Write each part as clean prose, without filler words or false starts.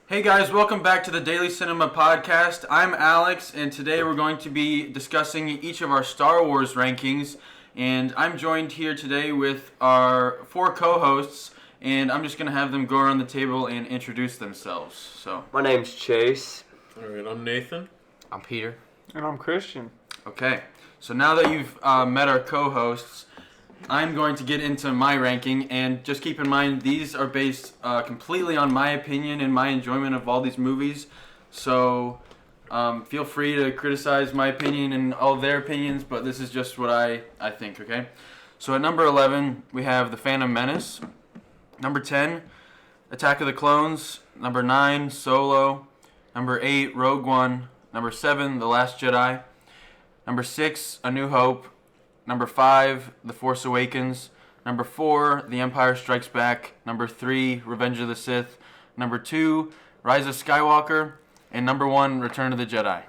Hey guys, welcome back to the Daily Cinema Podcast. I'm Alex, and today we're going to be discussing each of our Star Wars rankings. And I'm joined here today with our 4 co-hosts, and I'm just going to have them go around the table and introduce themselves. So, my name's Chase. Alright, I'm Nathan. I'm Peter. And I'm Christian. Okay, so now that you've met our co-hosts, I'm going to get into my ranking, and just keep in mind these are based completely on my opinion and my enjoyment of all these movies. So feel free to criticize my opinion and all their opinions, but this is just what I think, okay? So at number 11, we have The Phantom Menace. Number 10, Attack of the Clones. Number 9, Solo. Number 8, Rogue One. Number 7, The Last Jedi. Number 6, A New Hope. Number 5, The Force Awakens. Number 4, The Empire Strikes Back. Number 3, Revenge of the Sith. Number 2, Rise of Skywalker. And number 1, Return of the Jedi.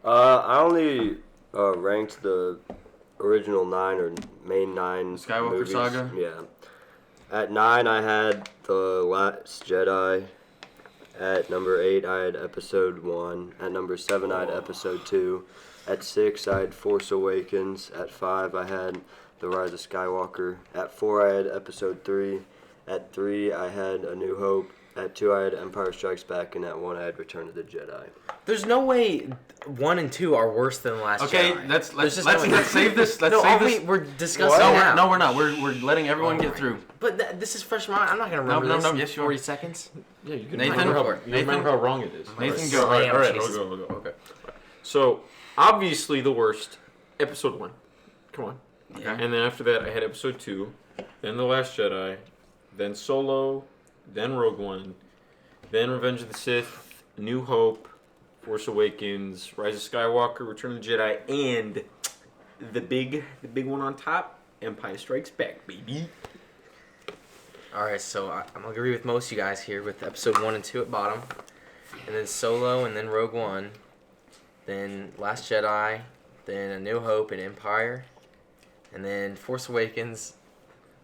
I only ranked the original 9 or main 9 Skywalker movies. saga? Yeah. At 9, I had The Last Jedi. At number 8, I had Episode 1. At number 7, I had Episode 2. At 6, I had Force Awakens. At 5, I had The Rise of Skywalker. At 4, I had Episode 3. At 3, I had A New Hope. At 2, I had Empire Strikes Back. And at 1, I had Return of the Jedi. There's no way 1 and 2 are worse than Last Okay, Jedi. let's no save this. Let's no, save this. we're discussing No, now. no, we're not. We're letting everyone get through. But this is fresh mind. I'm not going to remember No, this in yes, you 40 are. seconds. Yeah, you can Nathan? remember how wrong it is. Nathan, go. Slam Alright, Jesus. I'll go. Okay. So, obviously the worst, Episode 1. Come on. Okay. And then after that, I had Episode 2, then The Last Jedi, then Solo, then Rogue One, then Revenge of the Sith, New Hope, Force Awakens, Rise of Skywalker, Return of the Jedi, and the big one on top, Empire Strikes Back, baby. Alright, so I'm going to agree with most of you guys here with Episode 1 and 2 at bottom. And then Solo, and then Rogue One. Then Last Jedi. Then A New Hope and Empire. And then Force Awakens.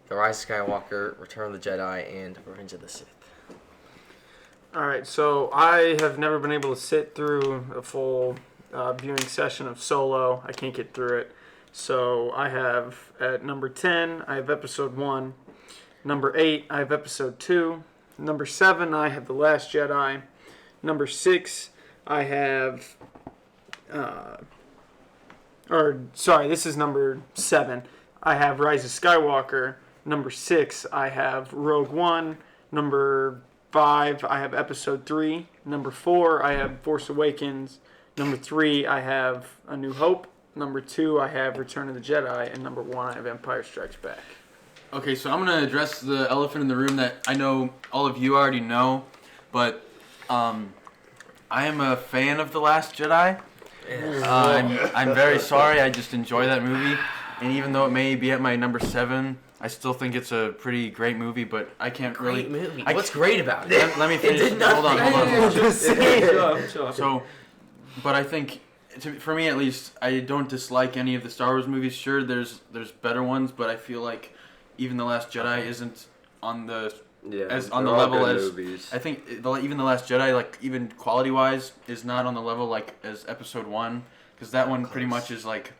The Rise of Skywalker, Return of the Jedi, and Revenge of the Sith. Alright, so I have never been able to sit through a full viewing session of Solo. I can't get through it. So I have, at number 10, I have Episode 1. Number 8, I have Episode 2. Number 7, I have The Last Jedi. Number 6, I have... this is number 7. I have Rise of Skywalker. Number 6, I have Rogue One. Number 5, I have Episode 3. Number 4, I have Force Awakens. Number 3, I have A New Hope. Number 2, I have Return of the Jedi. And number 1, I have Empire Strikes Back. Okay, so I'm going to address the elephant in the room that I know all of you already know, but I am a fan of The Last Jedi. I'm very sorry, I just enjoy that movie, and even though it may be at my number 7, I still think it's a pretty great movie, but I can't really... Great movie. What's great about it? Let me finish. It did nothing. Hold on. So, but I think, for me at least, I don't dislike any of the Star Wars movies. Sure, there's better ones, but I feel like even The Last Jedi isn't on the level as movies. I think even The Last Jedi, like even quality wise, is not on the level like as Episode 1, because that one pretty much is like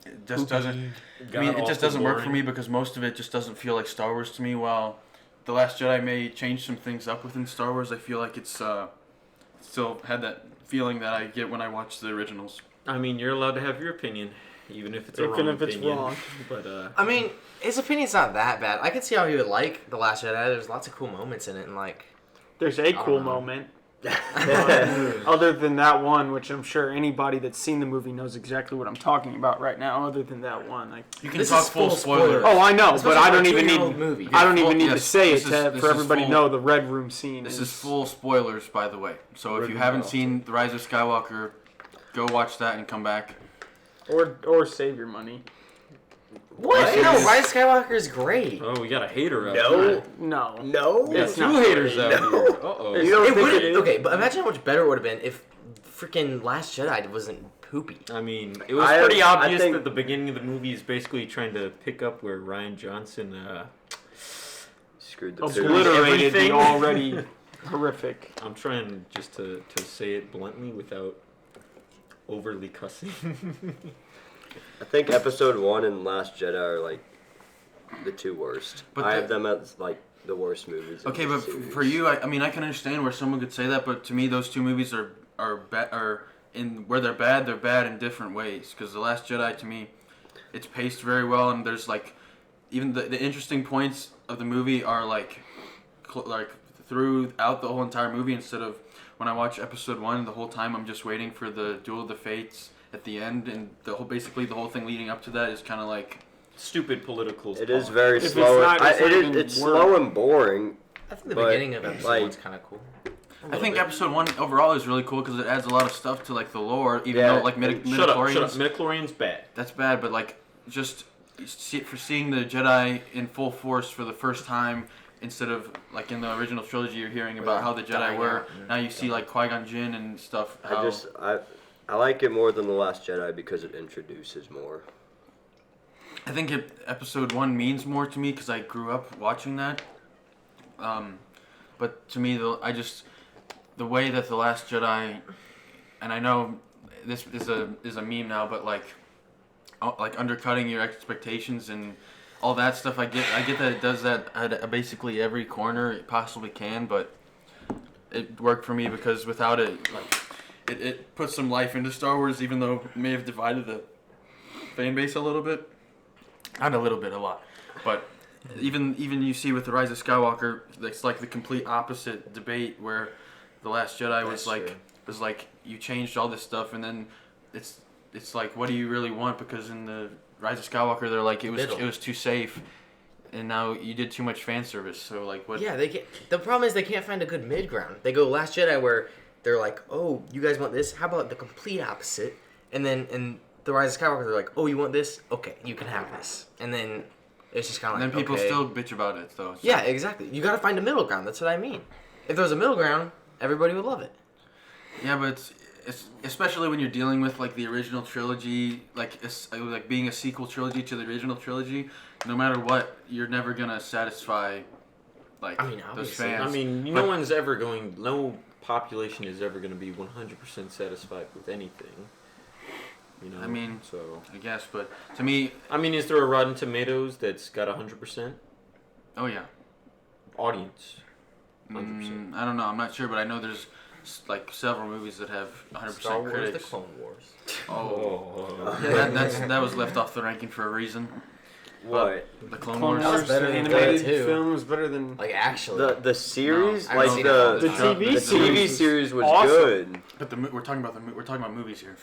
it just doesn't. I mean, it just doesn't work for me because most of it just doesn't feel like Star Wars to me. While The Last Jedi may change some things up within Star Wars, I feel like it's still had that feeling that I get when I watch the originals. I mean, you're allowed to have your opinion, even if it's a wrong opinion. Even if it's wrong. But, I mean, his opinion's not that bad. I can see how he would like The Last Jedi. There's lots of cool moments in it, and like... There's a cool moment. Other than that one, which I'm sure anybody that's seen the movie knows exactly what I'm talking about right now. Other than that one, you can talk full spoilers. Oh, I know, Especially but I for don't a even need. 2-year-old movie. I don't even need to say it this for is everybody to full- know the Red Room scene. This is full spoilers, by the way. So if you haven't seen The Rise of Skywalker, go watch that and come back. or save your money. What? No, Rise of Skywalker is great. oh, we got a hater out here. No. No. Yeah, It's two not haters great. out here. Uh-oh. You don't It think wouldn't. it is? Okay, but imagine how much better it would have been if freaking Last Jedi wasn't poopy. I mean, it was pretty obvious that the beginning of the movie is basically trying to pick up where Ryan Johnson screwed the Obliterated the Everything. already horrific. I'm trying just to say it bluntly without overly cussing. I think Episode 1 and Last Jedi are like the two worst. But I have them as like the worst movies. in Okay, the but series. for you, I mean, I can understand where someone could say that, but to me, those two movies are in where they're bad in different ways. Because The Last Jedi, to me, it's paced very well, and there's like even the interesting points of the movie are like throughout the whole entire movie. Instead of when I watch Episode 1, the whole time I'm just waiting for the Duel of the Fates at the end, and basically the whole thing leading up to that is kind of like. Stupid political. It is very If it's slow. not- it's not even It's work. slow and boring. I think the But, beginning of episode like- 1's kind of cool. I think Episode 1 overall is really cool because it adds a lot of stuff to like the lore, even Yeah, though like Shut up! midichlorians. Midichlorian's bad. That's bad, but like just seeing the Jedi in full force for the first time instead of like in the original trilogy, you're hearing about how the Jedi dying were. out, yeah. Now you see like Qui-Gon Jinn and stuff. How, I like it more than The Last Jedi because it introduces more. I think Episode 1 means more to me because I grew up watching that. But to me, the way that The Last Jedi, and I know this is a meme now, but like undercutting your expectations and all that stuff. I get that it does that at basically every corner it possibly can, but it worked for me because without it, like it put some life into Star Wars, even though it may have divided the fan base a little bit. Not a little bit, a lot. But even you see with The Rise of Skywalker, it's like the complete opposite debate where The Last Jedi That's true. was like you changed all this stuff and then it's like what do you really want? Because in The Rise of Skywalker they're like it was too safe and now you did too much fan service. So like what? Yeah, they can't. The problem is they can't find a good mid ground. They go Last Jedi where they're like, oh, you guys want this? How about the complete opposite? And then in The Rise of Skywalker, they're like, oh, you want this? Okay, you can have this. And then it's just kind of And like, then people okay. still bitch about it though. So. Yeah, exactly. You got to find a middle ground. That's what I mean. If there was a middle ground, everybody would love it. Yeah, but it's especially when you're dealing with like the original trilogy, like being a sequel trilogy to the original trilogy. No matter what, you're never gonna satisfy like I mean, those obviously. fans. I mean, no population is ever going to be 100% satisfied with anything. You know. I mean, so. I guess, but to me, I mean, is there a Rotten Tomatoes that's got 100% oh yeah, audience? 100%. I don't know. I'm not sure, but I know there's like several movies that have 100% Star Wars, critics. The Clone Wars. Oh, that was left off the ranking for a reason. What? The Clone Clone Wars. That was better than animated that, too. film was better than. Like, actually. The series, No, I like haven't seen the it. The TV the series TV was series was awesome. good. But we're talking about movies here.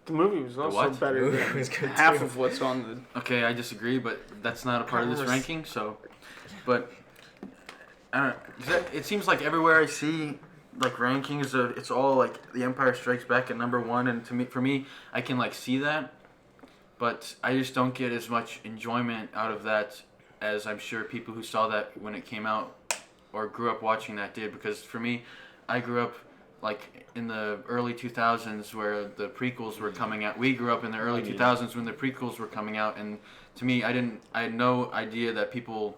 The movie was also what? better The movie than was good, half too. of what's on Okay, I disagree, but that's not a part of this Clone Wars. ranking. So, but I don't know. It seems like everywhere I see like rankings of it's all like The Empire Strikes Back at number 1, and for me, I can like see that, but I just don't get as much enjoyment out of that as I'm sure people who saw that when it came out or grew up watching that did. Because for me, I grew up like in the early 2000s where the prequels were coming out. We grew up in the early 2000s when the prequels were coming out, and to me, I had no idea that people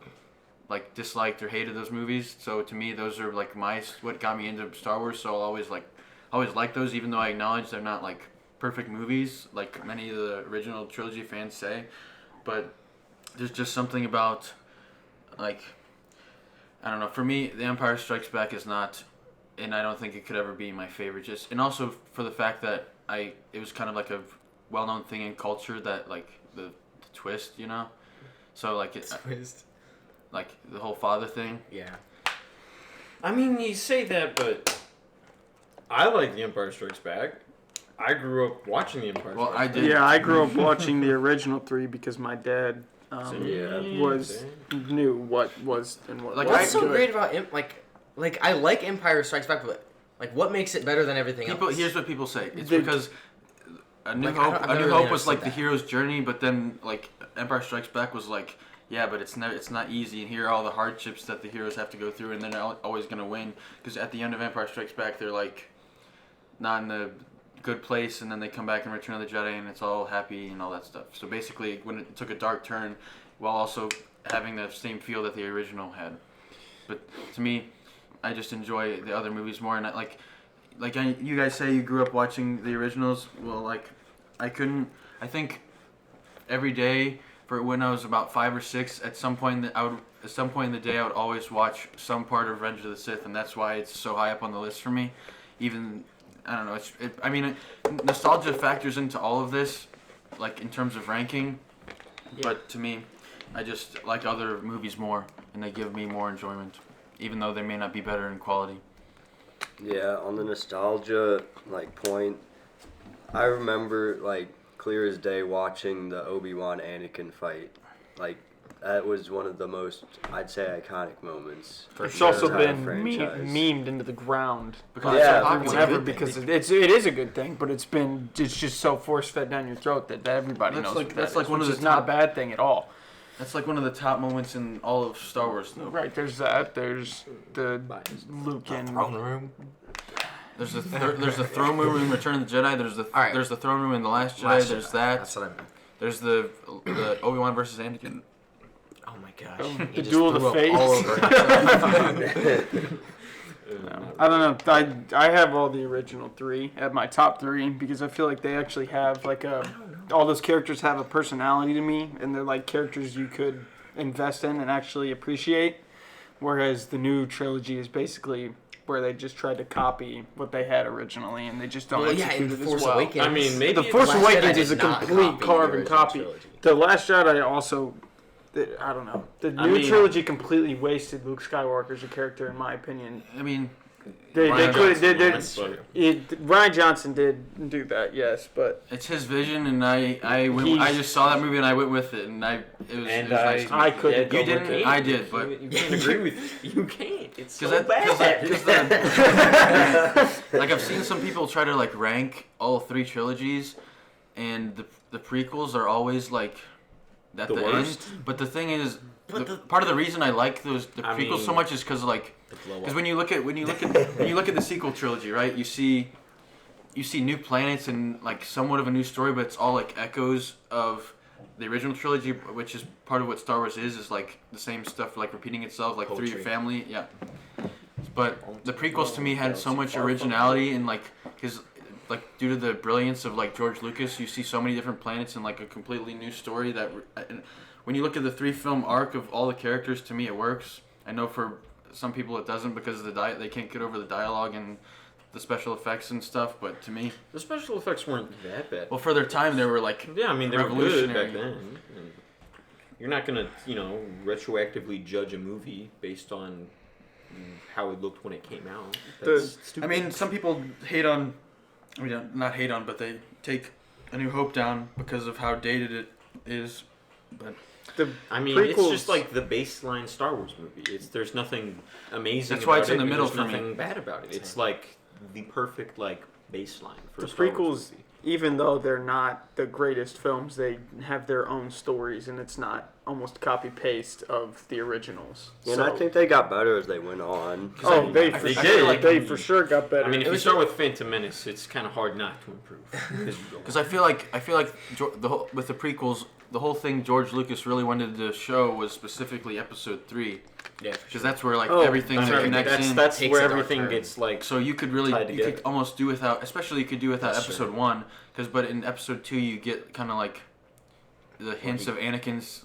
like disliked or hated those movies. So to me, those are like what got me into Star Wars. So I'll always like those, even though I acknowledge they're not like perfect movies like many of the original trilogy fans say. But there's just something about like I don't know. For me, The Empire Strikes Back is not, and I don't think it could ever be my favorite. And also for the fact that it was kind of like a well-known thing in culture that like the twist, you know. So like Twist. like the whole father thing. Yeah. I mean, you say that, but I like The Empire Strikes Back. I grew up watching The Empire Well, Strikes I Back. did. Yeah, I grew up watching the original 3 because my dad knew what was and what Like, wasn't What's so good. great about like I like Empire Strikes Back, but like what makes it better than everything else? Here's what people say. It's They- because A New Like, Hope. I've A never New really Hope was like the understood hero's journey, but then like Empire Strikes Back was like, yeah, but it's not easy, and here are all the hardships that the heroes have to go through, and they're not always gonna win. Because at the end of Empire Strikes Back, they're like not in a good place, and then they come back in Return of the Jedi, and it's all happy and all that stuff. So basically, when it took a dark turn, while also having the same feel that the original had. But to me, I just enjoy the other movies more. And you guys say you grew up watching the originals. Well, like I think every day for when I was about 5 or 6, at some point in the day I would always watch some part of Revenge of the Sith, and that's why it's so high up on the list for me. Even I don't know. Nostalgia factors into all of this, like in terms of ranking. Yeah. But to me, I just like other movies more, and they give me more enjoyment, even though they may not be better in quality. Yeah, on the nostalgia point, I remember clear as day watching the Obi-Wan Anakin fight. That was one of the most, I'd say, iconic moments. It's also been memed into the ground because it is a good thing, but it's just so force fed down your throat that everybody knows. That's one of the not a bad thing at all. That's like one of the top moments in all of Star Wars, though. Right, there's that. There's the Luke and throne room. There's the throne room in Return of the Jedi. There's the throne room in The Last Jedi. There's that. That's what I meant. There's the Obi-Wan versus Anakin. Oh my gosh. The duel of the fates. All over. No, I don't know. I have all the original 3 at my top 3 because I feel like they actually have all those characters have a personality to me, and they're characters you could invest in and actually appreciate. Whereas the new trilogy is basically where they just tried to copy what they had originally, and they just don't execute it as well. Awakens, I mean, maybe The Force Awakens is a not complete copy carbon the copy. trilogy. The Last Jedi also, I don't know. The new trilogy completely wasted Luke Skywalker as a character, in my opinion. I mean, Ryan Johnson did do that, yes, but it's his vision, and I just saw that movie and I went with it, and it was nice to me. I couldn't. You didn't. I did, but you can't agree with. You can't. It's so bad. I've seen some people try to rank all 3 trilogies, and the prequels are always at the worst. end. But the thing is, part of the reason I like the prequels so much is because when you look at the sequel trilogy, right? You see new planets and somewhat of a new story, but it's all echoes of the original trilogy, which is part of what Star Wars is the same stuff repeating itself through your family, yeah. But the prequels to me had so much originality and because due to the brilliance of George Lucas, you see so many different planets and a completely new story that when you look at the 3-film arc of all the characters, to me it works. I know for some people it doesn't because of they can't get over the dialogue and the special effects and stuff, but to me the special effects weren't that bad. Well, for their time they were they were good back then. And you're not gonna retroactively judge a movie based on how it looked when it came out. That's stupid. I mean, some people not hate on, but they take A New Hope down because of how dated it is. But it's just the baseline Star Wars movie. There's nothing amazing. That's why it's in the middle for me. There's nothing bad about it. It's the perfect baseline for the a Star prequels. Wars movie. Even though they're not the greatest films, they have their own stories, and it's not almost copy-paste of the originals. Yeah, and I think they got better as they went on. Oh, they did. They for sure got better. I mean, if you start with Phantom Menace, it's kind of hard not to improve. Because I feel like with the prequels, the whole thing George Lucas really wanted to show was specifically Episode 3. Yeah, because that's where everything connects in. That's where everything gets So you could almost do without, especially you could do without Episode 1, but in Episode 2 you get kind of the hints of Anakin's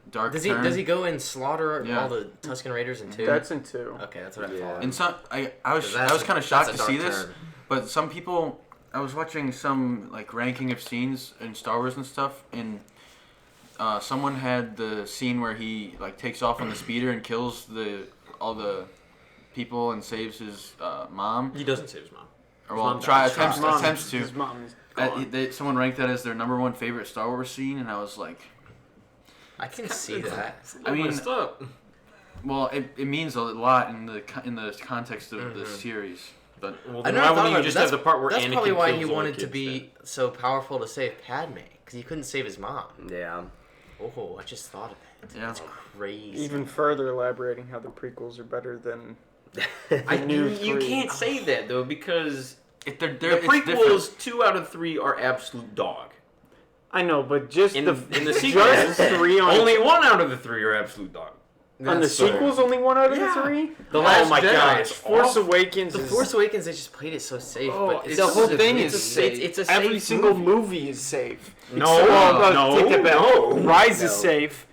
dark turn. Does he go and slaughter all the Tusken Raiders in 2? That's in 2. Okay, that's what I thought. And I was kind of shocked to see this, but some people, I was watching some ranking of scenes in Star Wars and stuff, and someone had the scene where he takes off on the speeder and kills all the people and saves his mom. He doesn't save his mom. Attempts to. His mom is gone. Someone ranked that as their number 1 favorite Star Wars scene, and I was like, I can see that. I mean, well, it means a lot in the context of the series. But why wouldn't you just have the part where Anakin That's probably why he kills all the wanted to kids be so powerful to save Padme, because he couldn't save his mom. Yeah. Oh, I just thought of that. Yeah. That's crazy. Even further elaborating how the prequels are better than you can't say that though, because the prequels 2 out of 3 are absolute dog. I know, but just in the sequels, just 3 on only 1 out of the 3 are absolute dog. And the sequel's only 1 out of the 3? The Last my Jedi God. is Force Awakens The is... Force Awakens, they just played it so safe. But it's the whole thing it's is a, safe. It's a Every safe single movie. movie is safe. No, Take no, that back. no. Rise is No. safe.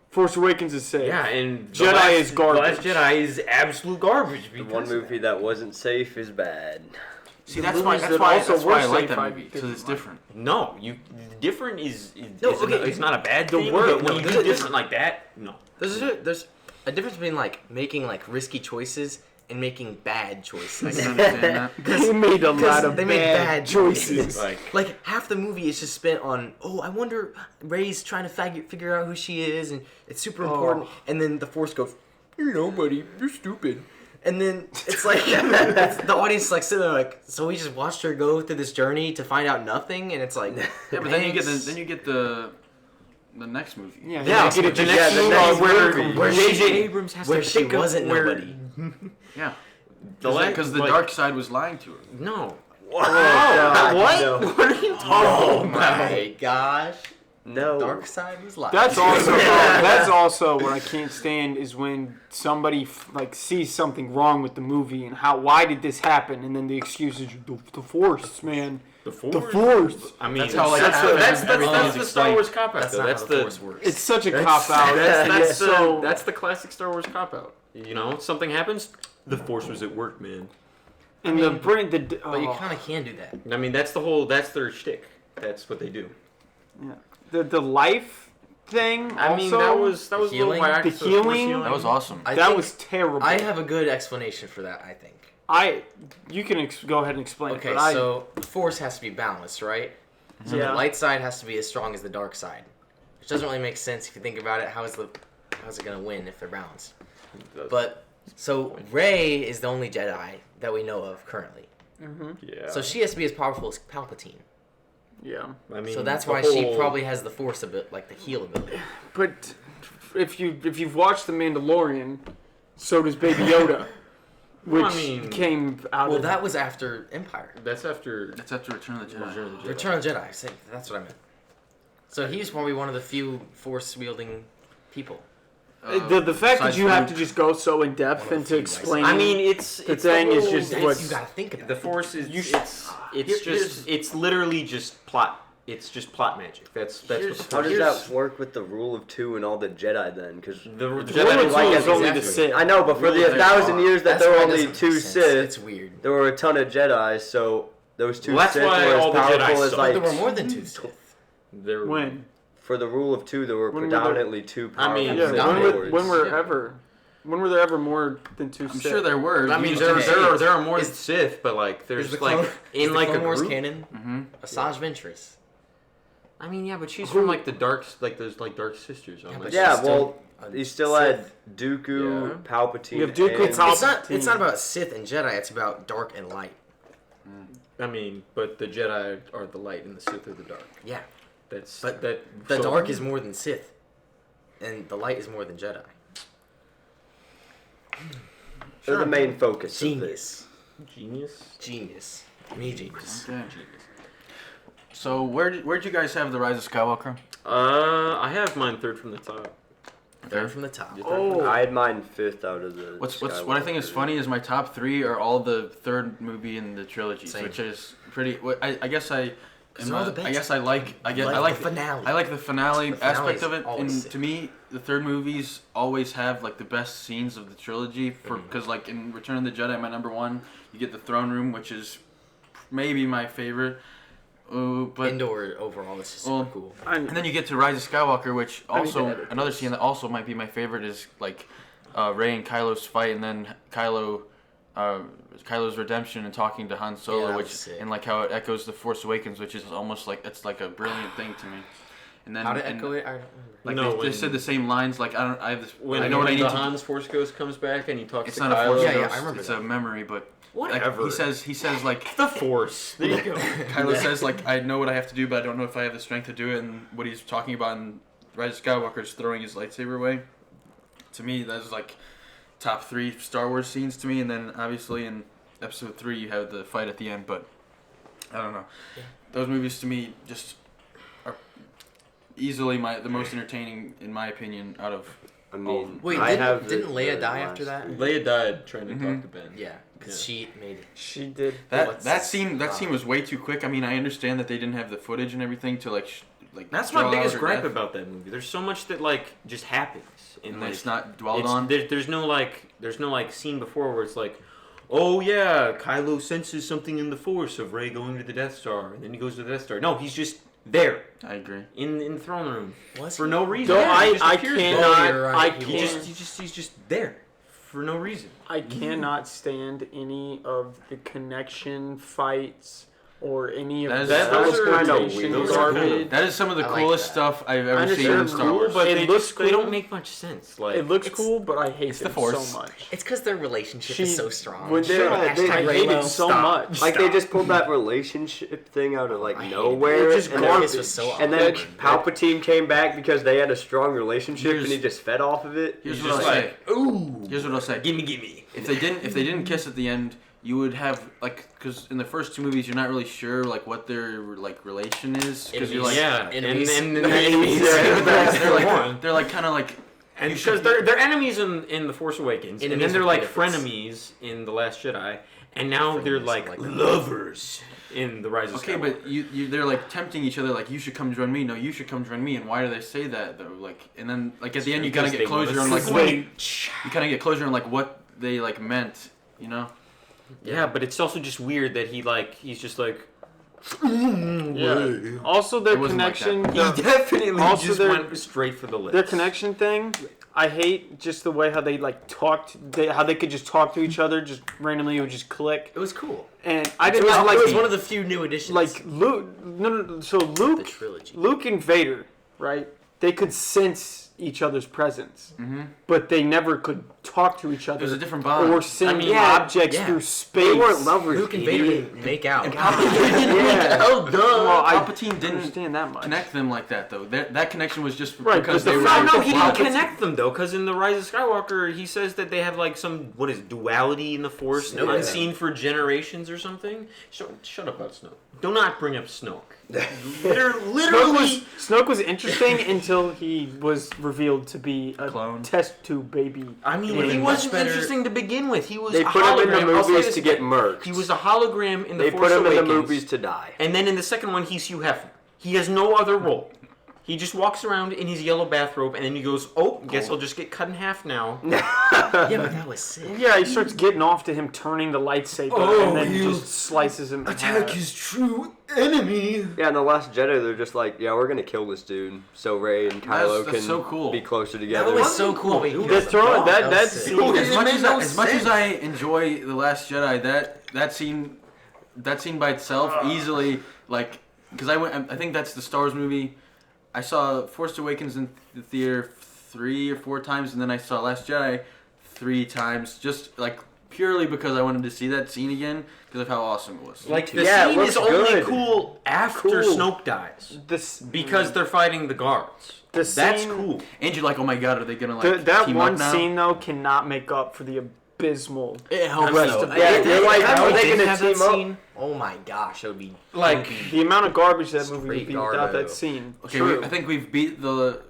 Force Awakens is safe. Yeah, and Jedi is garbage. The Last Jedi is absolute garbage. The one movie that wasn't safe is bad. See, The that's why. movies That's that why. also That's why I were like safe, that I movie think because it's mine. different. No, different is No, okay. it's not a bad The thing. word- But when you no, do different like that, no. There's a difference between like making like risky choices and making bad choices. I can understand that. They made a lot of they made bad choices. Like half the movie is just spent on, oh, I wonder, Rey's trying to figure out who she is, and it's super important. And then the Force goes, you're nobody, you're stupid. And then it's like the audience is like sitting there like, so we just watched her go through this journey to find out nothing, and it's like, Yeah, but then you get the next movie. Yeah, Yeah, they get the it next just movie where J.J. she- Abrams has where to she pick up wasn't where- nobody. Yeah. The Because the like- dark side was lying to her. No. God, What? no. What are you talking Oh about? my gosh. No. Dark side was lying. That's also that's also what I can't stand is when somebody like sees something wrong with the movie and why did this happen, and then the excuse is the Force, man. The Force. The Force. I mean, That's how, like, that's everything is the Star explained. Wars cop out. That's not That's how the the Force works. It's such a cop out. that's the classic Star Wars cop out. You know, something happens. The Force was at work, man. And the brain, the But you kind of can do that. I mean, that's their shtick. That's what they do. the life thing. I mean, also, that was a little healing? whack. The Force healing? That was awesome. I that think was terrible. I have a good explanation for that, I think. You can go ahead and explain. Okay, it, but so the Force has to be balanced, right? So Yeah. the light side has to be as strong as the dark side. Which doesn't really make sense if you think about it. How's it going to win if they're balanced? But, so Rey is the only Jedi that we know of currently. Yeah. So she has to be as powerful as Palpatine. yeah. I mean, So that's the why she whole- probably has the Force a bit, like the heal ability. But if you've watched The Mandalorian, so does Baby Yoda, which Well, I mean- came out Well, of that was after Empire. That's after That's after Return of the Jedi. Return of the Jedi. That's what I meant. So he's probably one of the few Force-wielding people. the fact that besides you have Luke. to just go so in depth One of into the few, explaining. I mean, it's the thing is just That's, what's you gotta think about the it. Force is Here's- it's literally just plot. It's just plot magic. That's what the How Force does is. that work with the rule of two and all the Jedi then? Because The the Jedi rule of like two it is only the exactly. Sith. I know, but for the Rule of 1,000 years that That's there were why it only doesn't two make sense. Sith, It's weird. there were a ton of Jedi, so those two Well, that's Sith why were all as the Jedi powerful as suck. like. There were more than two Sith. There- When? For the rule of two, there were When were there- predominantly two I powerful mean, Yeah, Sith dominant lords. when were there ever more than two I'm Sith? sure there were. I mean, You there just- are more Is- Sith, but like Is there's the like Clone, is in the like Clone a Wars group. canon? Mhm. Asajj Ventress. I mean, yeah, but she's from like the dark, like those like dark sisters. Yeah, On but like, Yeah, she's well, still a you still Sith. had Dooku, Yeah. Palpatine. You have Dooku, and- Palpatine. It's not about Sith and Jedi. It's about dark and light. I mean, but the Jedi are the light and the Sith are the dark. Yeah, That's But that. the so- dark is more than Sith, and the light is more than Jedi. They're the main focus of this. Genius, genius. me genius. Okay. So where'd you guys have the Rise of Skywalker? I have mine third from the top. Third from the top. Oh. I had mine fifth out of the. What I think is funny is my top three are all the third movie in the trilogy, Same. which is pretty. I guess I. 'Cause they're all the I best. guess I like. I Like like the finale. I like the finale The finale aspect is of it, always and sick. to me, the third movies always have like the best scenes of the trilogy. Mm-hmm. Because like in Return of the Jedi, my number one, you get the throne room, which is maybe my favorite. But Indoor overall, it's just Well, super cool. and then you get to Rise of Skywalker, which I need to also edit another this. scene that also might be my favorite is like Rey and Kylo's fight, and then Kylo's redemption and talking to Han Solo, Yeah, that was which sick. and like how it echoes the Force Awakens, which is almost like it's like a brilliant thing to me. And then How to and, echo it? I don't remember. Like No, they when- said the same lines. Like I have this. When I know what I need the to. Han's Force Ghost comes back and he talks It's to not a Kylo. Force Yeah, yeah, ghost. I remember it's that. a memory, but like, Whatever. he says like The Force. There you go. Kylo says like I know what I have to do, but I don't know if I have the strength to do it. And what he's talking about in Rise of Skywalker is throwing his lightsaber away. To me, that's like top 3 Star Wars scenes to me, and then obviously in Episode 3 you have the fight at the end. But I don't know, those movies to me just are easily the most entertaining in my opinion out of I mean, Wait, I have didn't Leia the die last- after that? Leia died trying to Mhm. talk to Ben. Yeah, because she made it. She did. That scene was way too quick. I mean, I understand that they didn't have the footage and everything to like That's draw my out biggest her gripe death, about that movie. There's so much that like just happens, and like, it's not dwelled it's, on. there's no scene before where it's like, oh yeah, Kylo senses something in the Force of Rey going to the Death Star, and then he goes to the Death Star. No, he's just there I agree. in the throne room Was for he? no reason. No, Yeah, he just I appears there. cannot. Oh, you're right, I he can't. He's just there for no reason. I cannot stand any of the connection fights or any of That was the kinda teleportation weird. garbage. That is some of the I like coolest that. stuff I've I ever seen in understand Star cool, Wars. but They it looks they don't cool. make much sense. Like It looks it's- cool, but I hate it's the them Force. so much. It's because their relationship is so strong. When they're, Yeah, they- I Hashtag hate Raylo, it so stop. much. Like they just pulled that relationship thing out of like I hated nowhere, it. It's just and, garbage. This was so and then awkward. Palpatine came back because they had a strong relationship, Here's- and he just fed off of it. Here's he's what I'll just say. like, ooh, Here's what I'll say. gimme. If they didn't kiss at the end, you would have like, because in the first two movies you're not really sure like what their like relation is, because you're like yeah, enemies. and Enemies. enemies. Yeah, they're like kind of like And you because should- they're enemies in the Force Awakens, and then Enemies they're with like benefits. frenemies in the Last Jedi, and now they're Frenemies, like, like that. lovers in the Rise of okay, Skywalker. but you they're like tempting each other like you should come join me. No, you should come join me. And why do they say that though? Like, and then like at the end you kind of Because get they wanna closure on like switch. you kind of get closure on like what they like meant. You know. Yeah, but it's also just weird that he's just like. Yeah. Also, their It wasn't like connection. that. He definitely Also, just their- went straight for the lips. Their connection thing, I hate just the way how they like talked. How they could just talk to each other, just randomly. It would just click. It was cool. And I It didn't was, know, like it was one of the few new additions. like Luke. No. So the Luke, trilogy. Luke and Vader, right? They could sense each other's presence, Mm-hmm. but they never could talk to each other There's a different bond. or send I mean, objects yeah. through space. They weren't lovers. Luke and Vader idiot. didn't make out. And Palpatine didn't Yeah. Oh, duh. Well, I Palpatine didn't understand that much. connect them like that though. That connection was just Right, because but they the were. fact- No, he Wow. didn't connect them though, because in the Rise of Skywalker, he says that they have like some duality in the Force, Snoke. unseen for generations or something. Shut up about Snoke. Do not bring up Snoke. Literally. Snoke was interesting until he was revealed to be a Clone. test tube baby. I mean, would've he been much wasn't better- interesting to begin with. He was. They a put him in the hologram. I'll say movies this to get again. murked. He was a hologram in the They Force put him in the Awakens. movies to die. And then in the second one, he's Hugh Hefner. He has no other role. He just walks around in his yellow bathrobe, and then he goes, "Oh, guess I'll just get cut in half now." Yeah, but that was sick. Yeah, he starts getting off to him turning the lightsaber, Oh, and then you just slices him. in half. his true enemy. Yeah, in the Last Jedi, they're just like, yeah, we're gonna kill this dude, so Rey and Kylo That's can so cool. be closer That together. was so cool. Wait, Dude, The throne, that was scene. sick. As It much made as, no as much as sense. I enjoy the Last Jedi, that scene by itself easily like because I think that's the Star Wars movie. I saw Force Awakens in the theater 3 or 4 times, and then I saw Last Jedi 3 times, just like purely because I wanted to see that scene again because of how awesome it was. Like the Yeah, it scene looks is only good. cool after Cool. Snoke dies This because they're fighting the guards. the That's scene- cool. And you're like, oh my god, are they gonna like that team one up now? scene though cannot make up for the abysmal. It helps Rest though. of- Yeah, you're like, how are they didn't gonna have that team up? scene. Oh my gosh, it would be Like, The amount of garbage that movie Straight would be without garbo. that scene. Okay, True. I think we've beat the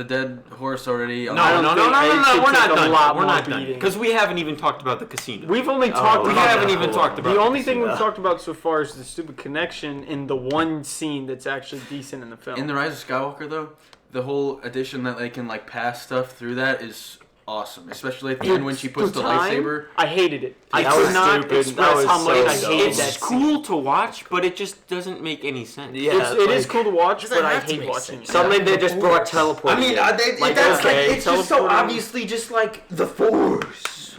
dead horse already. no, I don't no, no, think- no, it no, no, could we're not take a done. lot We're more not done beating. because we haven't even talked about the casino. We've only talked. we about haven't that. even talked about The the only thing casino. we've talked about so far is the stupid connection in the one scene that's actually decent in the film. In the Rise of Skywalker, though, the whole addition that they can like pass stuff through that is awesome, especially at the end when she puts the time, lightsaber. I hated it. I That could was not stupid. That express was how much so I hated dumb. that It's scene. cool to watch, but it just doesn't make any sense. Yeah, It is like, cool to watch, Doesn't but I have to hate make watching sense. it. Suddenly they just brought teleport. I mean, Like, that's okay, like it's just so teleporting. obviously just like the Force.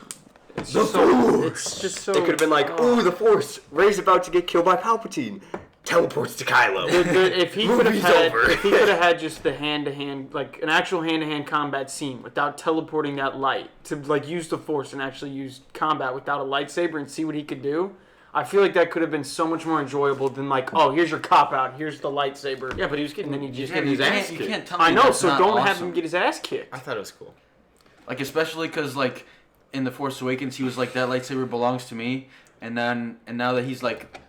It's The just so, Force. it's just so. They could have been like, ooh, the Force. Rey's about to get killed by Palpatine. Teleports to Kylo. If he could have Movie's had, over. if he could have had just the hand-to-hand, like an actual hand-to-hand combat scene without teleporting that light to like use the Force and actually use combat without a lightsaber and see what he could do, I feel like that could have been so much more enjoyable than like, oh, here's your cop out, here's the lightsaber. Yeah, but he was getting, And then he just getting his ass You kicked. can't tell me I know, that's so not don't have awesome. him get his ass kicked. I thought it was cool. Like especially because like in the Force Awakens, he was like that lightsaber belongs to me, and now that he's like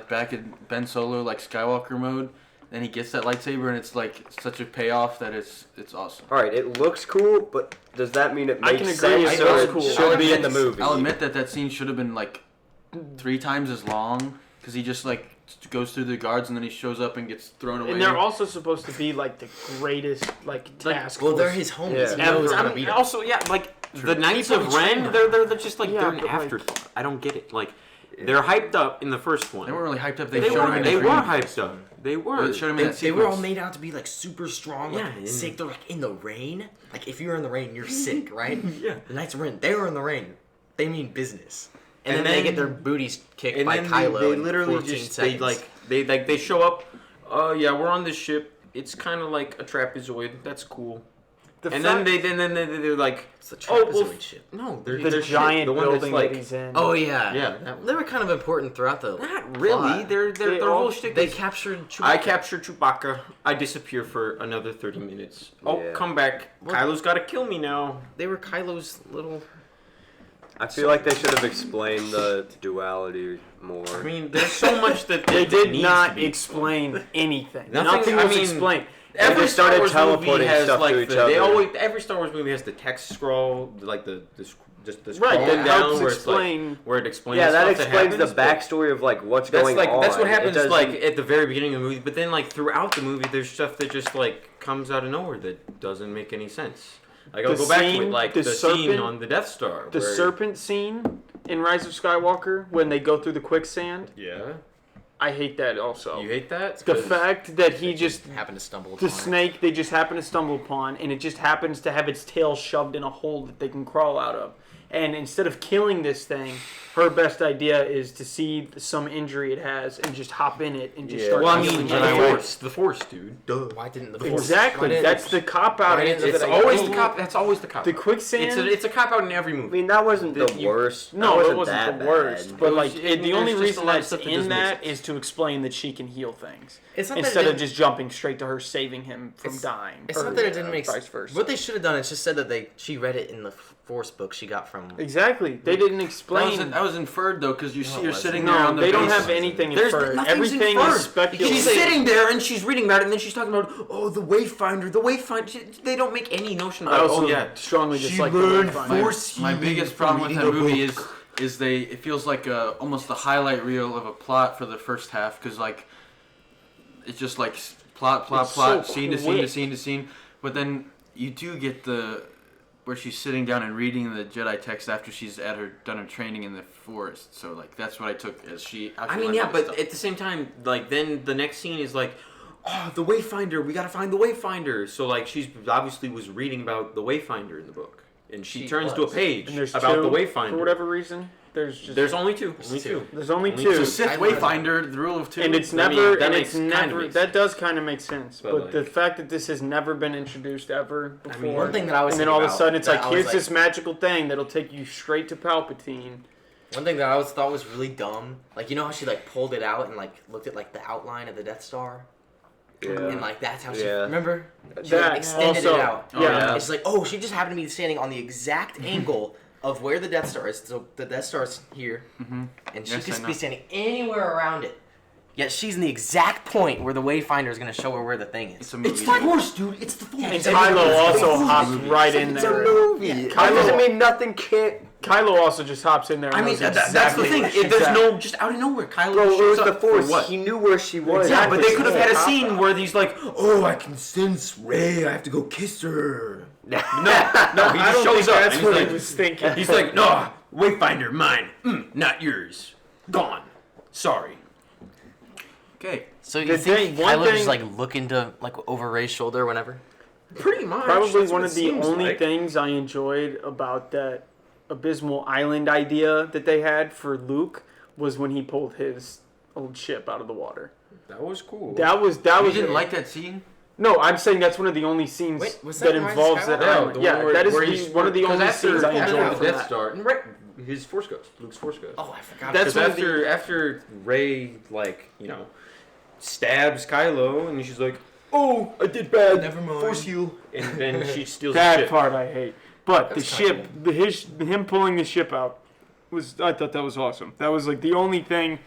back in Ben Solo like Skywalker mode, and he gets that lightsaber, and it's like such a payoff that it's awesome. All right, it looks cool, but does that mean it I makes can sense agree, or it's it cool. should be in the movie? I'll admit that scene should have been like 3 times as long because he just like goes through the guards and then he shows up and gets thrown away. And they're also supposed to be like the greatest task. Well, they're his homies. Yeah. He knows how to I beat mean, 'em. also, yeah, like the Knights People of train Ren, them. they're just like Yeah, they're an but, like- afterthought. I don't get it. Like they're hyped up in the first one. They weren't really hyped up. They Showed him were. in They the were dream. hyped up. They were. They showed him in that They were all sequence. made out to be like super strong, like Yeah, sick. They're like in the rain. Like if you're in the rain, you're sick, right? Yeah. The Knights of Ren, they were in the rain. They mean business. And, And then they then- get their booties kicked And by then Kylo. they in literally 14 just seconds. they show up. Oh yeah, we're on this ship. It's kind of like a trapezoid. That's cool. And then they're like, It's the oh, trapezoid well, ship. no, they're the they're giant the one that's building like, that he's in. Oh yeah, yeah, that one. They were kind of important throughout the. Not really. plot. Their They whole all- shtick They is, captured. Chewbacca. I captured Chewbacca. I disappear for another 30 minutes. Oh, Yeah. come back. What? Kylo's got to kill me now. They were Kylo's little. I feel like they should have explained the duality more. I mean, there's so much that They did needs not to be. explain anything. Nothing- Nothing I was mean, explained. Every they Star started Wars movie teleporting has stuff like to each they other. always every Star Wars movie has the text scroll, like the scroll Right, that down helps where it's like explain. where it explains. Yeah, that stuff explains happens, the but backstory of like what's That's going like on. that's what It happens doesn't- like at the very beginning of the movie, but then like throughout the movie, there's stuff that just like comes out of nowhere that doesn't make any sense. Like I'll The go back to it, scene- like the the scene serpent- on the Death Star. The where, serpent scene in Rise of Skywalker when they go through the quicksand. Yeah, I hate that also. you hate that. The 'Cause- fact that he just happened to stumble upon the it. snake they just happen to stumble upon, and it just happens to have its tail shoved in a hole that they can crawl out of. And instead of killing this thing, her best idea is to see some injury it has and just hop in it and just Yeah. start Well, I healing mean, it. the Force, dude. Duh. Why didn't the Force? why Exactly. didn't- That's the cop out why didn't- answer It's that I always got. the cop. That's always the cop. The quicksand. It's a cop out in every I movie. mean, that wasn't the You- worst. No, that it wasn't that the worst. bad. But It like, was- the only there's just reason a lot of that's stuff that in doesn't make that sense. is to explain that she can heal things It's not that it instead of didn't- just jumping straight to her saving him from It's- dying. It's or, not that it didn't make vice sense. versa. What they should have done is just said that she read it in the Force book she got from. Exactly. They didn't explain. That was inferred though, because you see her it sitting there No, on the they don't base. have anything There's inferred. nothing's Everything inferred. is speculative. She's sitting there and she's reading about it, and then she's talking about, oh, the Wayfinder, the Wayfinder. They don't make any notion I about. also Oh yeah, strongly she dislike learned the Wayfinder. Force My healing biggest from problem with that reading a movie book. is it feels like almost a highlight reel of a plot for the first half, because like it's just like plot, It's plot, so scene to scene to quick. scene to scene, but then you do get where she's sitting down and reading the Jedi text after she's done her training in the forest. So like that's what I took as she. I mean, yeah, but at the same time, like then the next scene is like, oh, the Wayfinder. We gotta find the Wayfinder. So like she's obviously was reading about the Wayfinder in the book, and she turns to a was. page And there's about two, the Wayfinder. For whatever reason, there's Only two. Only two. two. there's only only two. two. Sith I learned- Wayfinder, the rule of two. And it's I mean, never, that and makes- it's kinda never, makes that does kind of make sense. But, But like- the fact that this has never been introduced ever before. One thing that I was and then thinking all of a about sudden it's that like, I was here's like- this magical thing that'll take you straight to Palpatine. One thing that I always thought was really dumb, like you know how she like pulled it out and like looked at like the outline of the Death Star, Yeah. and like that's how she Yeah. remember she That like, extended also- it out. Oh, yeah. It's like oh she just happened to be standing on the exact angle of where the Death Star is. So the Death Star's here, and she Yes, I could know. be standing anywhere around it. Yet she's in the exact point where the Wayfinder is going to show her where the thing is. It's a movie. It's Star Wars, dude. It's the Force. And Kylo also hops right in It's a there. movie. Yeah. It doesn't mean nothing can't. Kylo also just hops in there. And I mean, knows that's exactly the thing. where she's There's at. no just out of nowhere. Kylo Bro, it shows was the up for Force. what? He knew where she was. Yeah, but they It's could have had a not- scene where he's like, "Oh, I can sense Rey. I have to go kiss her." No, he I just don't shows think up. that's and what he's he like, was thinking. He's like, "No, Wayfinder, mine. Not yours. Gone. Sorry." Okay. So you The think thing- one Kylo thing- just like look into like over Rey's shoulder whenever? Pretty much. Probably That's one what of it the seems only like. things I enjoyed about that abysmal island idea that they had for Luke was when he pulled his old ship out of the water. That was cool. That was You didn't like that scene? No, I'm saying that's one of the only scenes Wait, was that that Rise of involves that Skywalker? island. the Yeah, one where- that is where he's- one of the because only scenes I after enjoyed the from Death that. Star and Rey, his Force Ghost, Luke's Force Ghost. Oh, I forgot. That's Because one of the- after Rey stabs Kylo and she's like, "Oh, I did bad. Never mind." Force heal," and then she steals the That ship. part I hate. But That's the ship, him pulling the ship out I thought that was awesome. That was like the only thing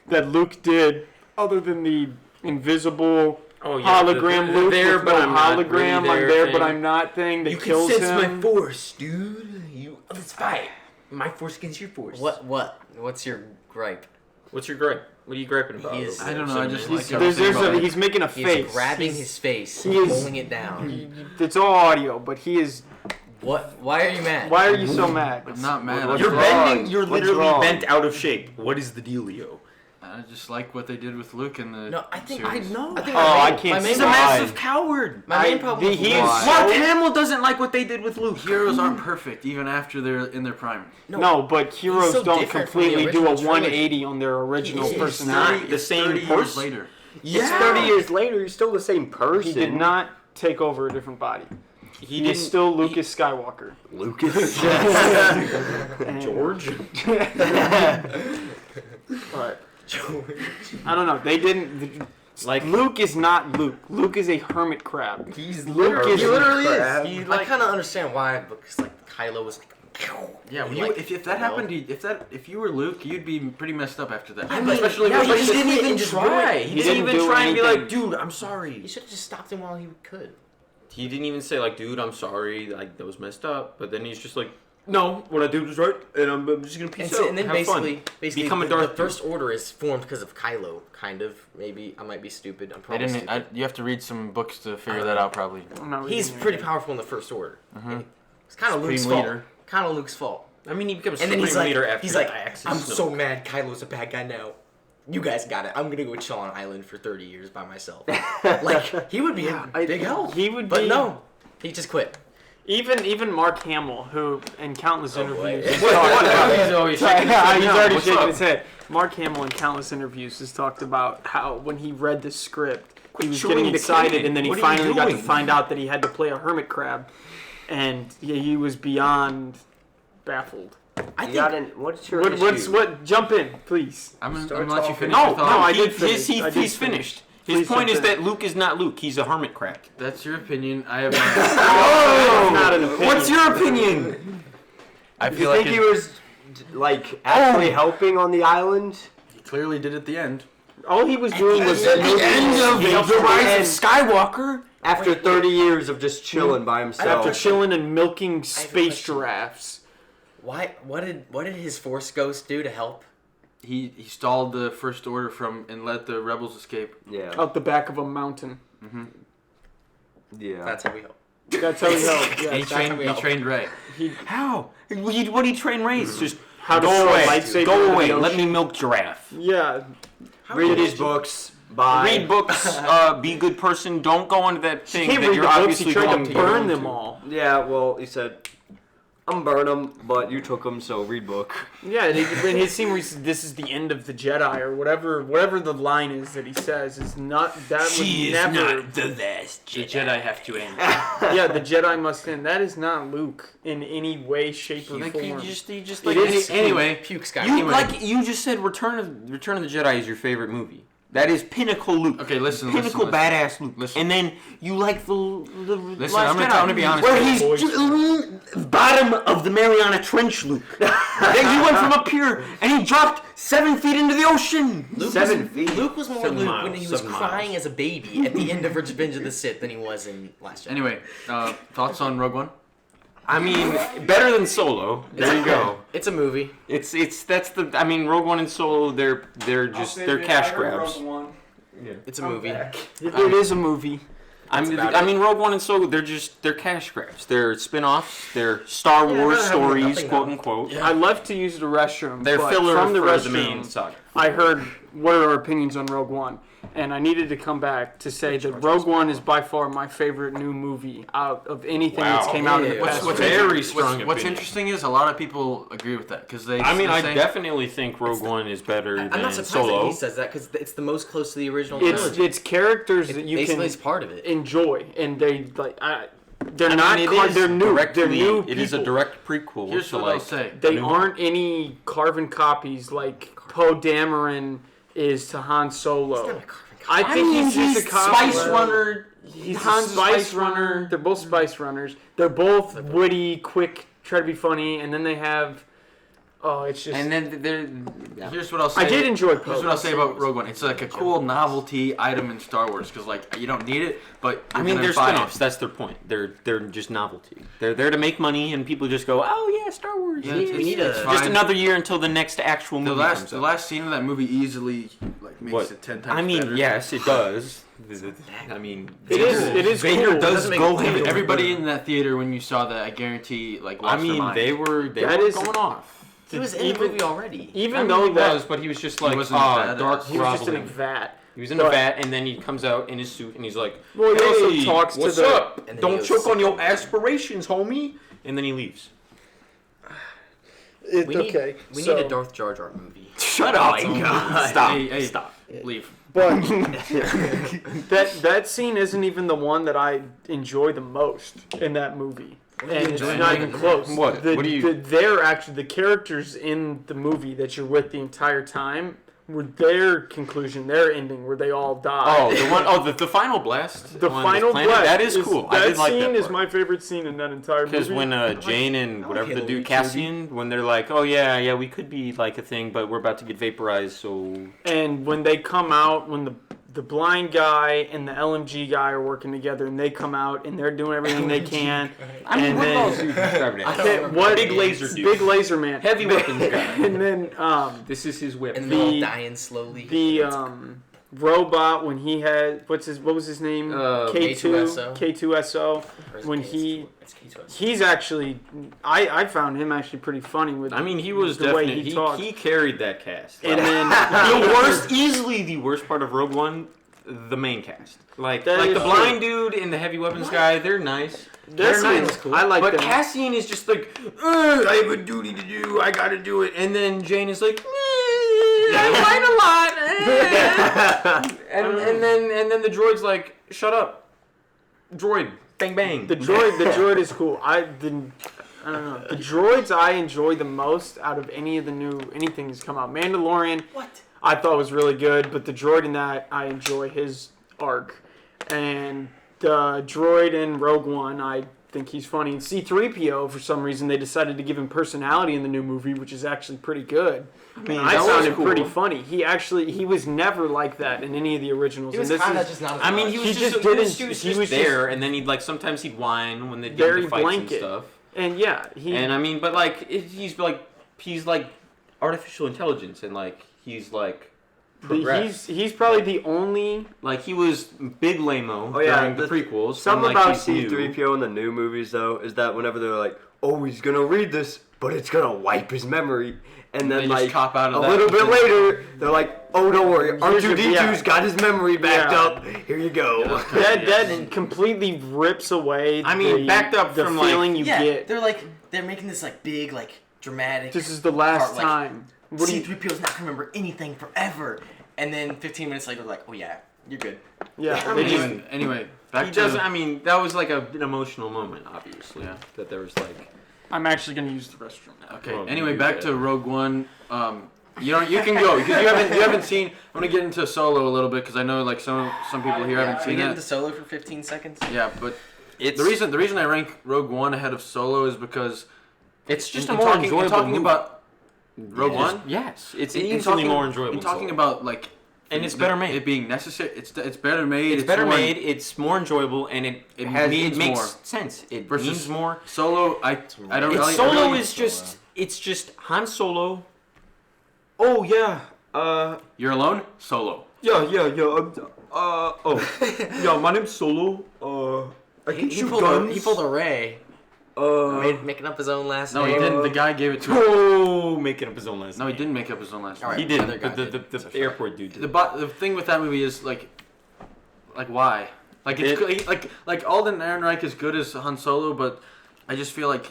that Luke did other than the invisible Oh yeah, hologram the Luke there, with but no I'm not hologram. really I'm there, thing. but I'm not thing that You can kills sense him. my force, dude. Let's fight. My force against your force. What's your gripe? What's your gripe? What are you griping about? He's- I don't know. I just He's, like everything about it. he's making a He's face. grabbing He's- his face, he is- pulling it down. It's all audio, but he is. What? Why are you mad? Why are you so mad? I'm not mad. What's You're wrong? bending. You're What's literally wrong? bent out of shape. What is the dealio? I just like what they did with Luke in the No, I think series. know. I think Oh, my I main- can't my main He's a Why? massive coward. My main I- problem. he with is Luke- so- Mark Hamill doesn't like what they did with Luke. Heroes aren't perfect even after they're in their prime. No, but heroes so don't different from the completely do a original 180 on their original He is personality. not the same 30 years person. later. It's 30 years later. He's still the same person. He did not take over a different body. He He didn't. is still Lucas Skywalker. Lucas. And- George. But I don't know. They didn't. Like Luke is not Luke. Luke is a hermit crab. He's Luke literally, is he literally crab. is. He, I like- kind of understand why, because like Kylo was like. Yeah, when like, if that happened, if you were Luke, you'd be pretty messed up after that. I mean, Especially yeah, when but he he didn't didn't even even try. He He didn't didn't even do try and be anything. like, dude, I'm sorry. He should have just stopped him while he could. He didn't even say like, dude, I'm sorry. Like that was messed up. But then he's just like, no, what I did was right, and I'm just gonna peace out. And then Have basically, fun. basically Become a the Darth First Order is formed because of Kylo, kind of. Maybe I might be stupid. I'm I probably didn't. stupid. You have to read some books to figure that out, probably. I'm not He's reading pretty anything. powerful in the First Order. Mhm. It's kind of Luke's Supreme fault. leader. Kind of Luke's fault. I mean, he becomes And then supreme he's like, leader after Axis I'm Snoke. so mad. Kylo's a bad guy now. You guys got it. I'm gonna go chill on an island for 30 years by myself. Like he would be a big help. He would But be. no, he just quit. Even Mark Hamill, who in countless interviews, boy. has talked about- He's always He's shaking his head. already What's shaking up? his head. Mark Hamill in countless interviews has talked about how when he read the script, he was showing getting the excited, kid. and then he What are you finally got to doing? find out that he had to play a hermit crab, and he was beyond baffled. I You think got what's your What's issue? what? Jump in, please. I'm gonna Start let you talking. finish No, your thought. no, I did He's finish. I did he's finish. finished. His Please point jump is in. that Luke is not Luke. He's a hermit crab. That's your opinion. I have not. That's not an opinion. What's your opinion? I You feel like think he was like actually helping on the island? he clearly did at the end. All he was doing was At the end of He helped the at the Rise of end. Skywalker. After 30 years of just chilling by himself. after chilling and milking a space question. giraffes. why? What did his Force Ghost do to help? He stalled the First Order and let the rebels escape. Yeah. Out the back of a mountain. Yeah. That's how we help. That's how he helped. And Yeah. he trained right. How? What do you train Race? Just How to go throw a away. lightsaber Go into away. the Let ocean. me milk giraffe. Yeah. Read his books. Bye. Read books. Be a good person. Don't go into that thing Can't that read you're the books. obviously He tried going to to burn go them to. all. Yeah, well, he said, I'm burn them, but you took them, so read book. Yeah, and in his scene where he says, "This is the end of the Jedi," or whatever the line is that he says is not that She would is never. not the last The Jedi. Jedi have to end. Yeah, the Jedi must end. That is not Luke in any way, shape, or Like, form. You just It like is- Anyway, Puke Skywalker. you like you just said Return of the Jedi is your favorite movie. That is pinnacle Luke. okay, listen. Pinnacle listen. badass Luke. Listen. And then you like the Listen, Last I'm Jedi, gonna be honest where with he's bottom of the Mariana Trench Luke. Then he went from up here and he dropped 7 feet into the ocean. Luke 7 feet. Luke was more 7 Luke miles, when he was 7 crying miles. as a baby at the end of Revenge of the Sith than he was in Last Jedi. Anyway, thoughts on Rogue One? I mean, better than Solo. There you go. It's a movie. I mean, Rogue One and Solo, they're cash grabs. It's a movie. It is a movie. I about mean, Rogue One and Solo, they're cash grabs. They're spin-offs. They're Star Yeah, Wars they're stories, nothing, quote though. unquote. Yeah. I love to use the restroom. They're but filler from the for restroom, the main saga. I heard what are our opinions on Rogue One, and I needed to come back to say that Rogue One is by far my favorite new movie out of anything that's Wow. came out in the Yeah. past. What's year. very strong What's opinion. interesting is a lot of people agree with that because they. I mean, they I say- definitely think Rogue One is better I'm than not surprised Solo. that he says that because it's the most close to the original It's trilogy. characters that you Basically, can it's part of it. enjoy, and they like. They're I mean, not. it is They're new. directly- They're new. It is a people. direct prequel. Here's to what I'll say. They new aren't any carbon copies like Poe Dameron is to Han Solo. I think he's just a copy. Spice Runner. He's Han's a spice runner. They're both spice runners. They're both witty, quick, try to be funny, and then they have Oh, it's just. And then here's what I'll say. I did enjoy Poe. Here's what I'll say about Rogue One. It's like a cool novelty item in Star Wars because like you don't need it, but I mean, they're spin-offs. That's their point. They're just novelty. They're there to make money, and people just go, "Oh yeah, Star Wars." Yeah, we need it's a- just fine. another year until the next actual movie comes out. The last scene of that movie easily like makes What? it 10 times I mean, better. yes, it does. I mean, It is Vader cool. does Doesn't make go sense. ham. Everybody in that theater when you saw that, I guarantee, like I lost their mean, mind. they were That going is- off. He was in the movie already. Even I mean, though he that was, but he was just He like, wasn't badass. dark he was just in a groveling. vat. He was in a But- vat, and then he comes out in his suit, and he's like, Well, he also "Hey, talks to what's the- up? And then Don't he choke goes- on your aspirations, homie." And then he leaves. It's We need okay. we so, need a Darth Jar Jar movie. Shut up! Stop! Hey, Stop! leave. But that scene isn't even the one that I enjoy the most in that movie. What do you And it's enjoy not more even than close. What? What do you- They're actually the characters in the movie that you're with the entire time were their conclusion, their ending, where they all die. Oh, the one, the final blast. The on final planet, blast. That is cool. I did like scene that is part. my favorite scene in that entire movie. Because when Jane and whatever the Halo dude Reach Cassian, when they're like, "Oh yeah, we could be like a thing, but we're about to get vaporized," so And when they come out, when the blind guy and the LMG guy are working together, and they come out and they're doing everything they can. I mean, And what then- else do you describe it as? Okay, what Big laser dude. Big laser man. Heavy weapons guy. And then This is his whip. And they're all The- dying slowly. the robot when he had what was his name? K2SO. K2SO. Or is it when K2SO? he- It's K2SO. He's actually I found him actually pretty funny with I mean, he was the way definitely talked. he carried that cast. And then the worst, easily the worst part of Rogue One, the main cast. Like That the is blind dude and the heavy weapons guy, they're nice. That's They're nice. nice. Cool. I like But them. Cassian is just like, I have a duty to do. I gotta do it. And then Jane is like, I fight a lot. and then the droid's like, shut up, droid, bang bang. The droid is cool. I don't know. The droids I enjoy the most out of any of the new anything that's come out. Mandalorian What? I thought was really good, but the droid in that I enjoy his arc. And the droid in Rogue One, I think he's funny. And C-3PO, for some reason, they decided to give him personality in the new movie, which is actually pretty good. I mean, I that found was him cool. pretty funny. He was never like that in any of the originals. He was and this kind of is just not as I mean, much. he was He just, just he was didn't- just he was there, and then he'd like sometimes he'd whine when they'd get Very into fights blanket. and stuff. and yeah, And I mean, but like he's like artificial intelligence, and like he's like progressed. he's probably the only. Like he was big lame-o Oh, yeah, during the prequels. Something and, like, about he's new. C-3PO in the new movies, though, is that whenever they're like, "Oh, he's gonna read this, but it's gonna wipe his memory," and They then just like cop out a of that. little bit later, they're like, "Oh, don't worry, Here's your- R2-D2's yeah. got his memory backed Yeah. up. Here you go." That completely rips away. I mean, the, backed up the from, like- feeling you yeah, get. they're making this like big like dramatic. This is the last part, like, time. What do you? C-3PO's not gonna remember anything forever. And then 15 minutes later, they're like, oh yeah, you're good. Yeah, I they mean, just- Anyway, back He to doesn't. I mean, that was like an emotional moment, obviously. Yeah. That there was like. I'm actually gonna use the restroom now. Okay. Well, Anyway, you back did. to Rogue One. You can go because you haven't seen. I'm gonna get into Solo a little bit because I know like some people here haven't Can we seen get that. into Solo for 15 seconds? Yeah, but It's the reason I rank Rogue One ahead of Solo is because It's just in a more talking, enjoyable in talking movie. about Rogue Yes. One. Yes, it's in easily talking- more enjoyable. In than talking Solo. about like, And it's better made. It being necessary. It's better made. It's better more- made. It's more enjoyable, and it means makes more. sense. It Versus means more. Solo. I don't It's really. Solo I really, is just it's just Han Solo. Oh yeah, You're alone. Solo. yeah. Yeah. My name's Solo. I He pulled a Ray. Making up his own last No, name. he didn't. The guy gave it to him. Oh, making up his own last No, name. he didn't make up his own last name. All right. He did. Other guy The did. the airport dude did. The thing with that movie is like why? Like it's like Alden Ehrenreich is good as Han Solo, but I just feel like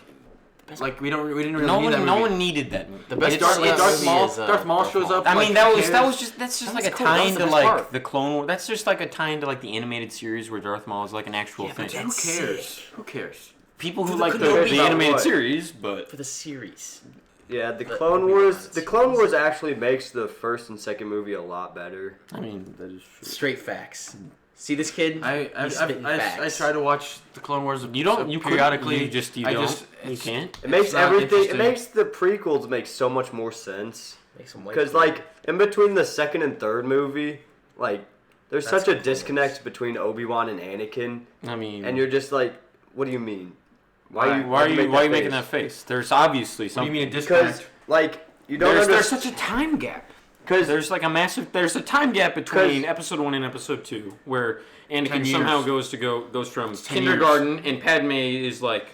we didn't really need that movie. No one needed that movie. The best It's- part of that it's- movie Maul, is, Darth Maul shows up. I like, mean, that who was cares? just that's just That like was a cool. That tie was the into best like part. the Clone War. That's just like a tie into like the animated series where Darth Maul is like an actual thing. Who cares? Who cares? People who For like the the Kenobi. animated What? series, but For the series. Yeah, the But Clone Obi-Wan's Wars. The Clone Wars actually makes the first and second movie a lot better. I mean that is true. Straight facts. See this kid? I He's spitting facts. try to watch the Clone Wars. You don't. You periodically. You just. You I don't. just You can't. It makes It's not everything. It interesting. makes the prequels make so much more sense. Makes him wait Because for it. like in between the second and third movie, like there's That's such a cool. disconnect between Obi-Wan and Anakin, I mean. and you're just like, what do you mean? Why are you making that face? There's obviously What do something. you mean a Because disconnect? like you don't There's understand. such a time gap. Because There's like a massive. There's a time gap between episode 1 and episode 2 where 10 Anakin somehow years. goes from 10 kindergarten and Padme is like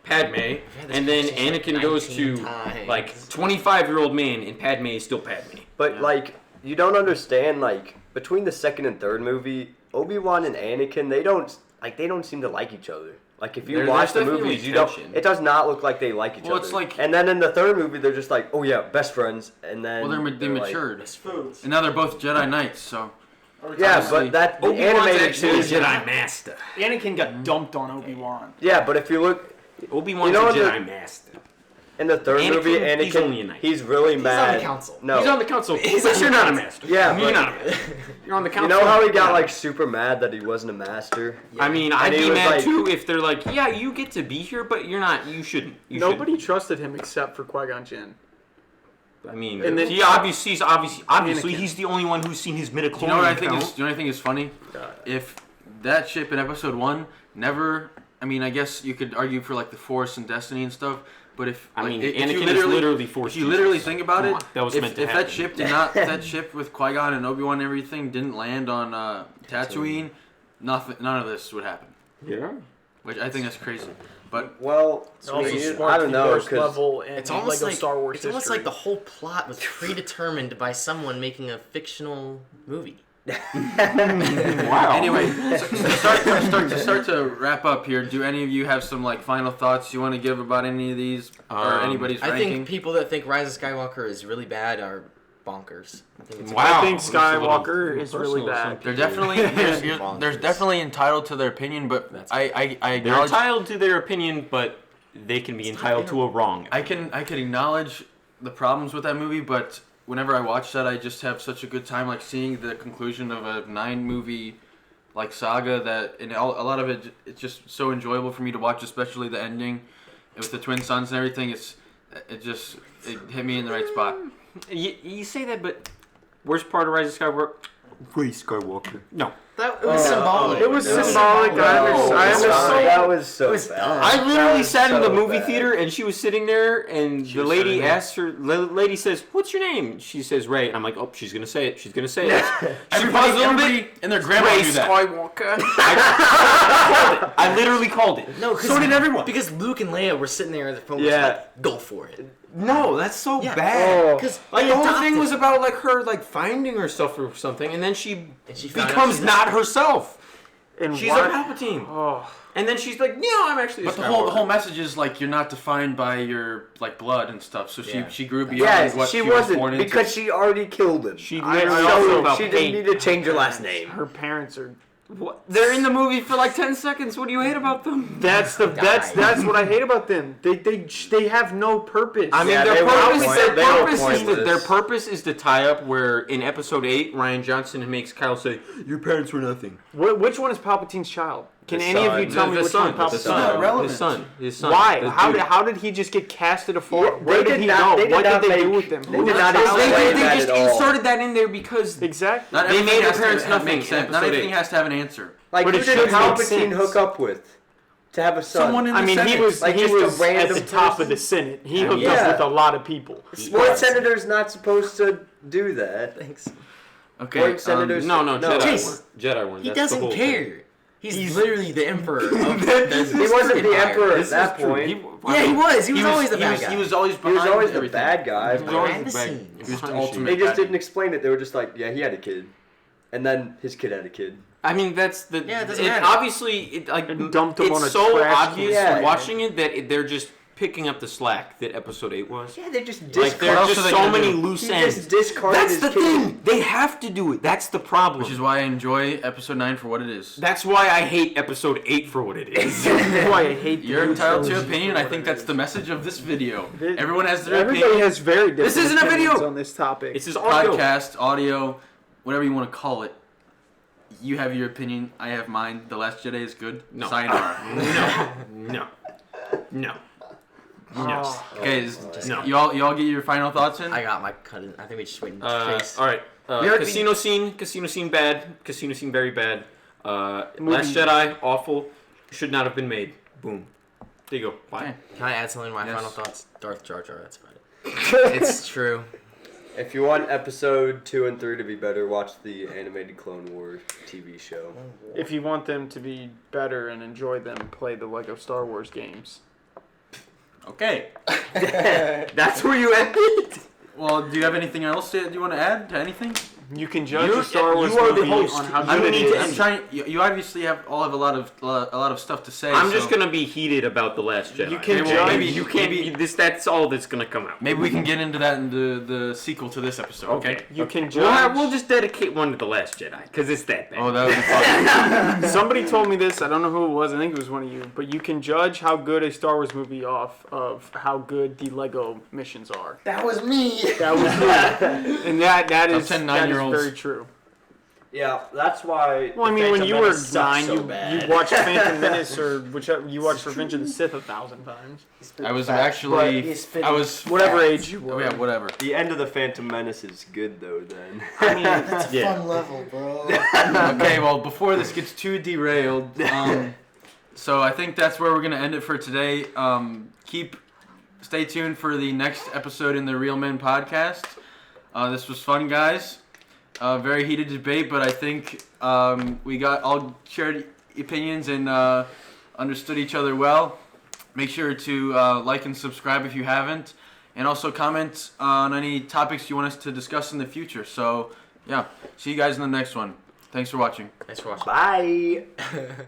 Padme, and then Anakin goes to 19 times. like 25-year-old man and Padme is still Padme. But like you don't understand like between the second and third movie, Obi-Wan and Anakin they don't seem to like each other. Like if you There's watch the definitely movies, you don't. tension. It does not look like they like each Well, other. it's like- and then in the third movie, they're just like, oh yeah, best friends. And then Well, they like- matured, Foods. and now they're both Jedi Knights. So yeah, Obviously, but that the Obi-Wan's animated actually a series. Jedi master. Anakin got dumped on Obi-Wan. Yeah, but if you look Obi-Wan's You know a what the- Jedi master. in the third Anakin, movie, he's only a knight. he's really He's mad. on the council. No, He's on the council, He's but on you're the not a council. master. Yeah, you're but- not a master. You're on the you council. know how he got Yeah. like super mad that he wasn't a master. I mean, And I'd he be was mad like- too if they're like, yeah, you get to be here, but you're not. You shouldn't. You Nobody trusted him except for Qui-Gon Jinn. shouldn't. I mean, And then- he obviously Anakin. he's the only one who's seen his midichlorian. do you know what I think count. is? Do you know what I think is funny? If that ship in Episode 1 never, I mean, I guess you could argue for like the Force and Destiny and stuff, but if I like, mean, if Anakin you is literally Force if you Jesus. literally think about Come it, on, that was if, meant to if happen. that ship did not, that ship with Qui-Gon and Obi-Wan and everything didn't land on Tatooine, none of this would happen. Yeah. Which I think that's crazy. But Well, It also you- sparked I don't the know worst because level in It's almost Lego like Star Wars it's almost history. like the whole plot was predetermined by someone making a fictional movie. Wow. anyway, start to wrap up here. Do any of you have some like final thoughts you want to give about any of these or anybody's I ranking? think people that think Rise of Skywalker is really bad are bonkers. I think it's Wow. I think This is a little Skywalker is really personal, bad. They're definitely they're definitely entitled to their opinion, but I They're acknowledge entitled to their opinion, but they can be entitled to a wrong. I can acknowledge the problems with that movie, but whenever I watch that, I just have such a good time, like seeing the conclusion of a 9-movie like saga that, and a lot of it, it's just so enjoyable for me to watch, especially the ending with the twin sons and everything. It hit me in the right spot. You say that, but worst part of Rise of Skywalker? Ray Skywalker. No. That was symbolic. It was symbolic. I understand. That was so bad. I literally That was sat in the so movie bad. theater and she was sitting there and the was lady sitting there. asked her, the lady says, "What's your name?" She says, "Ray." And I'm like, "Oh, she's going to say it. She's going to say it." She paused a little bit. and their grandma Ray do that. Skywalker. I literally called it. No, So did everyone. Because Luke and Leia were sitting there at the phone. Yeah. Like, go for it. No, that's so Yeah. bad. Because Like the whole thing was about like her like finding herself or something, and then she found out becomes she's not herself. And She's why- a Palpatine, Oh, and then she's like, "No, I'm actually." But a the whole Skywalker." message is like you're not defined by your like blood and stuff. So Yeah. she grew beyond Yeah, what she was born wasn't into. because she already killed him. She I literally also also So about she didn't hate. need to change her last name. her parents are. What? They're in the movie for like 10 seconds. What do you hate about them? That's what I hate about them. They have no purpose. I mean, Yeah, their they were purpose, point- they were pointless. their purpose is to tie up where in episode 8, Ryan Johnson makes Kyle say, "Your parents were nothing." Which one is Palpatine's child? Can The any of son. you tell me the which son, one the Palpatine's son, not child? relevant. his son. Why? The How dude. did he just get casted afar? Yeah, Where they did he did not- go? they did What not did they do make- with him? they Who did was not the child? explain They that just at all. inserted that in there because Exactly. Not They everything made her has to parents have- nothing make in sense. Not episode everything 8. has to have an answer. Like, But who it did should make Palpatine sense. hook up with to have a son? Someone in I the mean, Senate. he was Like, he just a was at random the top of person? the Senate. He hooked Yeah. up with a lot of people. Sports senator's not supposed to do that. Thanks. Okay. Sports senators. no, No. Jedi Chase, weren't. Jedi weren't. He That's the doesn't whole care. thing. He's literally the emperor. Of He wasn't the emperor at This that is true. point. Yeah, he was. He was always the he bad was, guy. He was always He behind was always the everything. bad guy. He was always Behind the bad. scenes. He was the Behind the ultimate They just bad didn't explain it. They were just like, yeah, he had a kid, and then his kid had a kid. I mean, that's the. Yeah, it doesn't it matter. Obviously, it like And dumped him it's on a so trash obvious can. from watching it that they're just picking up the slack that episode 8 was. Yeah, they just Like there What are else just are they so gonna many do? loose He ends. just discarded That's his the kid. thing. They have to do it. That's the problem. Which is why I enjoy episode 9 for what it is. That's why I hate episode 8 for what it is. That's why I hate the You're new entitled to your trilogy. opinion. I think that's the message of this video. It- Everyone has their Everybody opinion. has very different This isn't a opinions video. on this topic. It's his audio. Podcast, audio, whatever you want to call it. you have your opinion. I have mine. The Last Jedi is good. No. Sayonara. No. Oh. Okay, No. y'all get your final thoughts in? I got my cut in. I think we just wait in All case. right. We already- Casino scene bad. Casino scene very bad. Movie. Last Jedi awful. Should not have been made. Boom. There you go. Bye. Okay. Can I add something to my Yes. final thoughts? Darth Jar Jar, that's about it. It's true. If you want episode 2 and 3 to be better, watch the animated Clone Wars TV show. If you want them to be better and enjoy them, play the Lego Star Wars games. Okay. That's where you ended. Well, do you have anything else that you want to add to anything? You can judge You- a Star Wars you are the movie host. on how You good it need to is. I'm trying. You obviously all have a lot of stuff to say. I'm so just gonna be heated about the Last Jedi. You can Okay, judge- maybe you can't be this. That's all that's gonna come out. maybe we can get into that in the sequel to this episode. Okay. You can judge. We'll just dedicate one to the Last Jedi because it's that bad. Oh, that would be fun. Somebody told me this. I don't know who it was. I think it was one of you. But you can judge how good a Star Wars movie off of how good the Lego missions are. That was me. That was me. And that is 10 that is 9-year-olds. very true. Yeah, that's why. Well, I mean, when Phantom you were Menace sucks 9, so you bad. watched Phantom Menace or whichever you watched Revenge of the Sith 1,000 times. I was But actually. he's spitting I was. Whatever facts. age you Oh, were. yeah, whatever. The end of the Phantom Menace is good though. Then. I mean, That's a Yeah. fun level, bro. Okay, well, before this gets too derailed, so I think that's where we're gonna end it for today. Stay tuned for the next episode in the Real Men podcast. This was fun, guys. Very heated debate, but I think we got all shared opinions and understood each other well. Make sure to like and subscribe if you haven't, and also comment on any topics you want us to discuss in the future. So, yeah, see you guys in the next one. Thanks for watching. Thanks for watching. Bye.